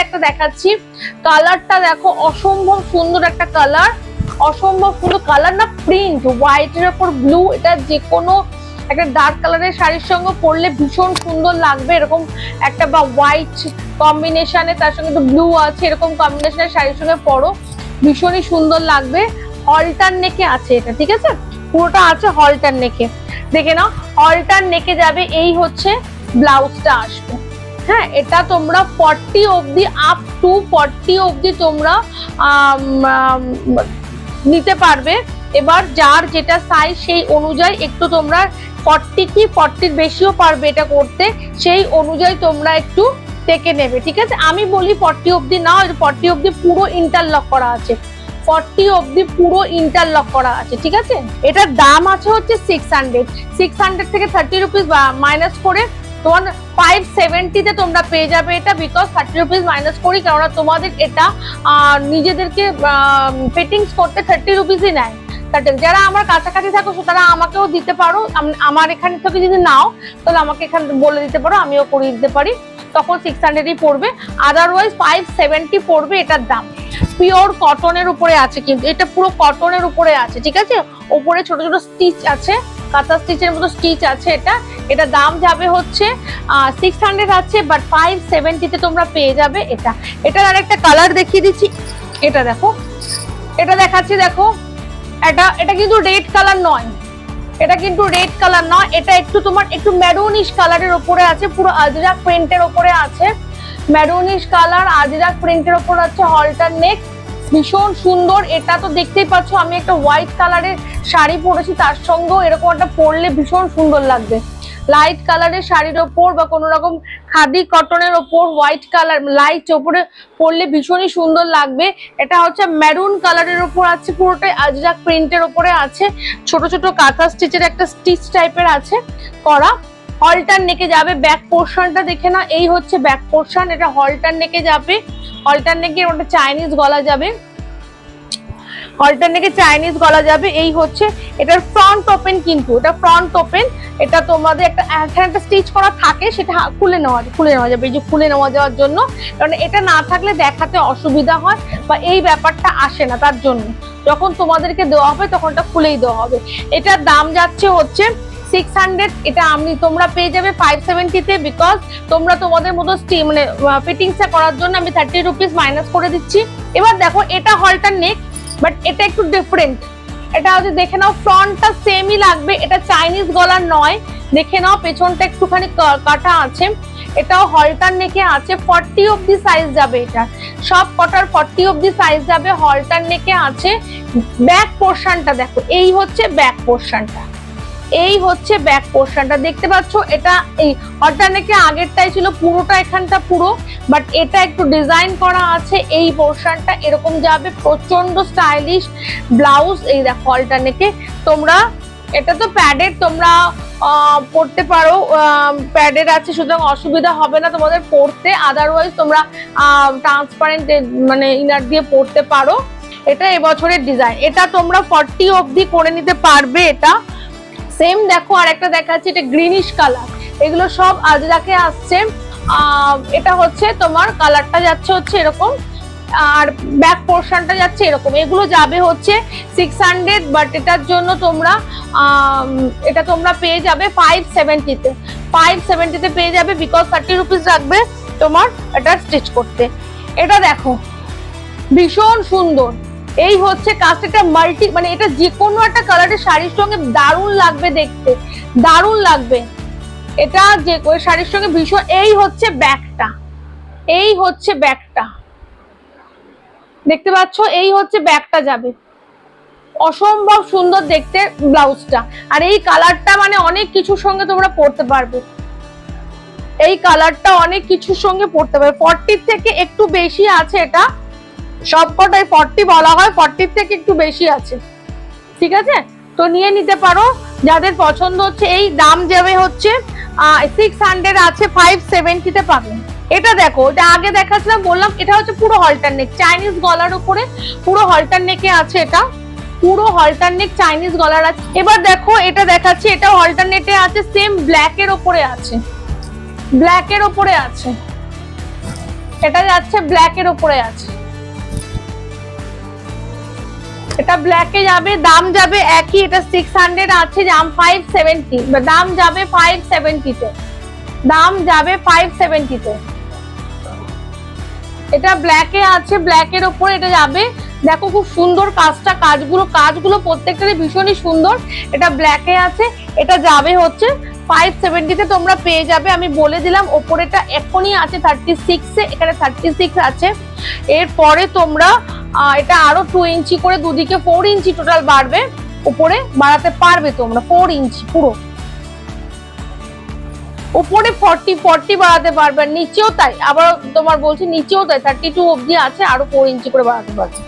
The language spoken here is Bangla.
একটা দেখাচ্ছি, কালারটা দেখো অসম্ভব সুন্দর একটা কালার, অসম্ভব সুন্দর কালার না, প্রিন্ট হোয়াইটের ওপর ব্লু, এটা যে কোনো একটা ডার্ক কালারের শাড়ির সঙ্গে পরলে ভীষণ সুন্দর লাগবে। এরকম একটা বা হোয়াইট কম্বিনেশনে তার সঙ্গে একটু ব্লু আছে, এরকম কম্বিনেশনের শাড়ির সঙ্গে পরো, ভীষণই সুন্দর লাগবে। হলটার নেকে আছে এটা, ঠিক আছে, পুরোটা আছে হলটার নেকে, দেখে নাও হলটার নেকে যাবে। এই হচ্ছে ব্লাউজটা আসবে। হ্যাঁ, এটা তোমরা 40 অবধি, আপ টু 40 অবধি তোমরা নিতে পারবে। এবার যার যেটা সাইজ সেই অনুযায়ী একটু তোমরা 40 কি 40 বেশিও পারবে এটা করতে, সেই অনুযায়ী তোমরা একটু টেকে নেবে, ঠিক আছে। আমি বলি 40 অবধি নাও, 40 অবধি পুরো ইন্টারলক করা আছে, 40 অবধি পুরো ইন্টারলক করা আছে, ঠিক আছে। এটার দাম আছে হচ্ছে 600 থেকে 30 রুপিস মাইনাস করে তোমার 570 তে তোমরা পেয়ে যাবে এটা, বিকজ 30 রুপিস মাইনাস করি, কেননা তোমাদের এটা নিজেদেরকে ফিটিংস করতে 30 রুপিসই নেয়। যারা আমার কাছাকাছি থাকো তারা আমাকেও দিতে পারো, আমার এখান থেকে যদি নাও তাহলে আমাকে এখানে বলে দিতে পারো, আমিও করিয়ে দিতে পারি, তখন 600ই পড়বে, আদারওয়াইজ 570 পড়বে এটার দাম। পিওর কটনের উপরে আছে, কিন্তু এটা পুরো কটনের উপরে আছে, ঠিক আছে। উপরে ছোট ছোট স্টিচ আছে, কাঁথা স্টিচের মতো স্টিচ আছে। এটা দাম যাবে হচ্ছে 600 আছে, বাট 570 তে তোমরা পেয়ে যাবে এটা। এটার আরেকটা কালার দেখিয়ে দিচ্ছি, এটা দেখো, এটা দেখাচ্ছি, দেখো এটা কিন্তু রেড কালার নয়, এটা কিন্তু রেড কালার নয়, এটা একটু তোমার একটু ম্যারুনিশ কালারের উপরে আছে, পুরো আজরাক প্রিন্টের উপরে আছে, ম্যারুনিশ কালার আজরাক প্রিন্টের উপর আছে, হলটার নেক, ভীষণ সুন্দর। এটা তো দেখতেই পাচ্ছ, আমি একটা হোয়াইট কালারের শাড়ি পরেছি, তার সঙ্গেও এরকম একটা পরলে ভীষণ সুন্দর লাগবে। লাইট কালারের শাড়ির ওপর বা কোনো রকম খাদি কটনের ওপর হোয়াইট কালার লাইট ওপরে পরলে ভীষণই সুন্দর লাগবে। এটা হচ্ছে মেরুন কালারের ওপর আছে, পুরোটাই আজরাক প্রিন্টের ওপরে আছে, ছোট ছোট কাঁথা স্টিচের একটা স্টিচ টাইপের আছে করা। হলটার নেকে যাবে, ব্যাক পোর্শনটা দেখে না, এই হচ্ছে ব্যাক পোর্শন, এটা হলটার নেকে যাবে, হলটার নেকে ওটা চাইনিজ গলা যাবে, হলটার নেকে চাইনিজ গলা যাবে। এই হচ্ছে এটার ফ্রন্ট ওপেন, কিন্তু এটা ফ্রন্ট ওপেন, এটা তোমাদের একটা স্টিচ করা থাকে, সেটা খুলে নেওয়া যাবে, এই যে খুলে নেওয়া যাওয়ার জন্য, কারণ এটা না থাকলে দেখাতে অসুবিধা হয় বা এই ব্যাপারটা আসে না, তার জন্য যখন তোমাদেরকে দেওয়া হবে তখন এটা খুলেই দেওয়া হবে। এটার দাম যাচ্ছে হচ্ছে 600, এটা তোমরা পেয়ে যাবে 570 তে, বিকজ তোমরা তোমাদের মতো মানে ফিটিংসটা করার জন্য আমি 30 রুপিস মাইনাস করে দিচ্ছি। এবার দেখো, এটা হলটার নেক, বাট এটা একটু ডিফারেন্ট, এটা হচ্ছে দেখে নাও ফ্রন্টটা সেমই লাগবে, এটা চাইনিজ গলার নয়, দেখে নাও পেছনটা একটুখানি কাটা আছে, এটাও হলটার নেকে আছে, 40 অবধি সাইজ যাবে, এটা সব কটার 40 অবধি সাইজ যাবে, হলটার নেকে আছে। ব্যাক পোর্শনটা দেখো, এই হচ্ছে ব্যাক পোর্শনটা, এই হচ্ছে ব্যাক পোর্শনটা দেখতে পাচ্ছ। এটা এই হলটার নেকে আগেরটাই ছিল পুরোটা এখানটা পুরো, বাট এটা একটু ডিজাইন করা আছে, এই পোর্শনটা এরকম যাবে, প্রচন্ড স্টাইলিশ ব্লাউজ। এই দেখো হলটার নেকে, তোমরা এটা তো প্যাডেড, তোমরা পড়তে পারো, প্যাডেড আছে, সুতরাং অসুবিধা হবে না তোমাদের পড়তে, আদারওয়াইজ তোমরা ট্রান্সপারেন্ট মানে ইনার দিয়ে পড়তে পারো। এটা এবছরের ডিজাইন, এটা তোমরা 40 অবধি করে নিতে পারবে। এটা সেম দেখো, আর একটা দেখাচ্ছি, এটা গ্রিনিশ কালার, এগুলো সব আজরাকে আসছে। এটা হচ্ছে তোমার কালারটা যাচ্ছে হচ্ছে এরকম, আর ব্যাক পোর্শনটা যাচ্ছে এরকম, এগুলো যাবে হচ্ছে 600, বাট এটার জন্য তোমরা এটা তোমরা পেয়ে যাবে 570 তে, 570 তে পেয়ে যাবে, বিকজ 30 রুপিস লাগবে তোমার এটা স্টিচ করতে। এটা দেখো ভীষণ সুন্দর, এই হচ্ছে কাজটা মাল্টি, মানে এটা যে কোনো একটা কালারের শাড়ির সঙ্গে দারুণ লাগবে দেখতে, দারুণ লাগবে এটা যে কোনো শাড়ির সঙ্গে ভীষণ। এই হচ্ছে ব্যাকটা, এই হচ্ছে ব্যাকটা দেখতে পাচ্ছ, এই হচ্ছে ব্যাকটা যাবে, অসম্ভব সুন্দর দেখতে ব্লাউজটা। আর এই কালারটা মানে অনেক কিছুর সঙ্গে তোমরা পরতে পারবে, এই কালারটা অনেক কিছুর সঙ্গে পরতে পারবে। 40 থেকে একটু বেশি আছে, এটা সবকটাই 40 বলা হয়, 40 থেকে একটু বেশি আছে, ঠিক আছে, তো নিয়ে নিতে পারো যাদের পছন্দ হচ্ছে। এই দাম যাবে হচ্ছে 600 আছে, 570 তে পাবেন। এটা দেখো, এটা আগে দেখাচ্ছিলাম, বললাম এটা হচ্ছে পুরো হলটার নেক, চাইনিজ গলার উপরে পুরো হলটার নেকে আছে, এটা পুরো হলটার নেক চাইনিজ গলার আছে। এবার দেখো, এটা দেখাচ্ছি, এটা অল্টারনেটে আছে, সেম ব্ল্যাক এর উপরে আছে, ব্ল্যাক এর উপরে আছে, এটা যাচ্ছে ব্ল্যাকের উপরে আছে, এটা ব্ল্যাকে যাবে, দাম যাবে একই, এটা 600 আছে, দাম 570, দাম যাবে 570 তে, দাম যাবে 570 তে। এটা ব্ল্যাকে আছে, ব্ল্যাকের উপরে এটা যাবে, দেখো খুব সুন্দর কাজটা, কাজগুলো প্রত্যেকটারই ভীষণই সুন্দর। এটা ব্ল্যাকে আছে, এটা যাবে হচ্ছে 570 তে তোমরা পেয়ে যাবে। আমি বলে দিলাম ওপরেটা এখনই আছে 36 এ, এখানে 36 আছে। এরপরে তোমরা এটা আরো 2 ইঞ্চি করে দুদিকে 4 ইঞ্চি টোটাল বাড়বে, উপরে বাড়াতে পারবে তোমরা 4 ইঞ্চি পুরো, উপরে 40 বাড়াতে পারবে, নিচেও তাই, আবার তোমার বলছি নিচেও তাই 32 অবধি আছে, আরো 4 ইঞ্চি করে বাড়াতে পারবে।